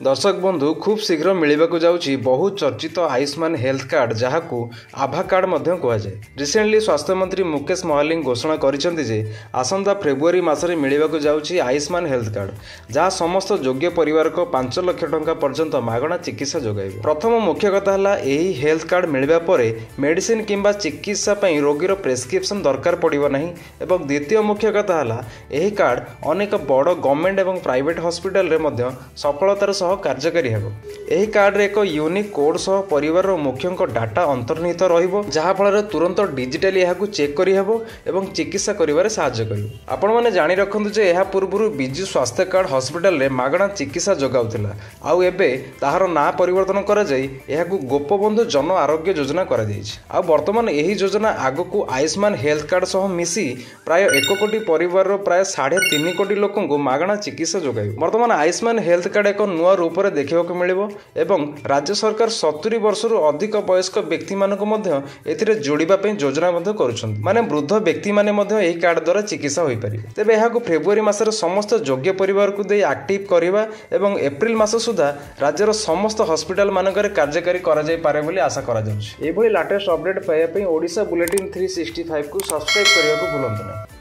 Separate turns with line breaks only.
दर्शक बंधु खूब शीघ्र मिलवाक जाऊँगी बहुत चर्चित आयुष्मान हेल्थ कार्ड जहाँ को आभा कार्ड कहुए। रिसेंटली स्वास्थ्य मंत्री मुकेश महालिंग घोषणा करिसेंति आसंता फेब्रुआरी मासरे मिलवाक जाऊँगी आयुष्मान हेल्थ कार्ड जहाँ समस्त योग्य परिवार को 5 लाख टंका पर्यंत मागणा चिकित्सा जोगाइब। प्रथम मुख्य कथा है यही हेल्थ कार्ड मिलवा पर मेडिसिन किंबा चिकित्सा रोगीर प्रेस्क्रिप्शन दरकार पड़ो ना। एवं द्वितीय मुख्य कथा है यही कार्ड अनेक बड़ गवर्नमेंट और प्राइवेट हॉस्पिटल रे सफलतार सह कार्यकारी हेबो। एही कार्ड रे एक यूनिक कोड सह परिवार मुख्यों डाटा अंतर्निहित रहिबो जहाँ फल तुरंत डिजिटली यहाकू चेक करि हेबो एवं चिकित्सा करिवारे सहायता करिवो। आपण माने जानि रखंतु जे एहा पूर्वरु बिजु स्वास्थ्य कार्ड हॉस्पिटल रे मागणा चिकित्सा जोगाउतिला आउ एबे ताहार ना परिवर्तन करा जाई एहाकू गोपबंधु जन आरोग्य योजना करा जायछि। आ वर्तमान एही योजना आगकू आयुष्मान हेल्थ कार्ड सह मिसी प्राय 1 कोटी परिवार प्राय 3.5 कोटी लोकंकू मागणा चिकित्सा जोगाइबो। वर्तमान आयुष्मान हेल्थ कार्ड एक नुआ रूप में देखा मिलिबो एवं राज्य सरकार 70 वर्षरु अधिक वयस्क व्यक्ति मानक मध्य एथिरे जोड़िबा पई योजना मध्य करूछन्ति। माने वृद्ध व्यक्ति माने मध्य एही कार्ड द्वारा चिकित्सा होई पारिबे। तेबे एहाकू फेब्रुआरी मासरे समस्त योग्य परिवार को दे एक्टिव करिबा एवं एप्रिल मास सुधा राज्यर समस्त हॉस्पिटल मानकरे कार्यकारी करा जाय पारे बोली आशा करा जाउछि। एभली लेटेस्ट अपडेट पाइबा पई ओडिशा बुलेटिन 365 को सब्सक्राइब करियाको भूलंतु नहीं।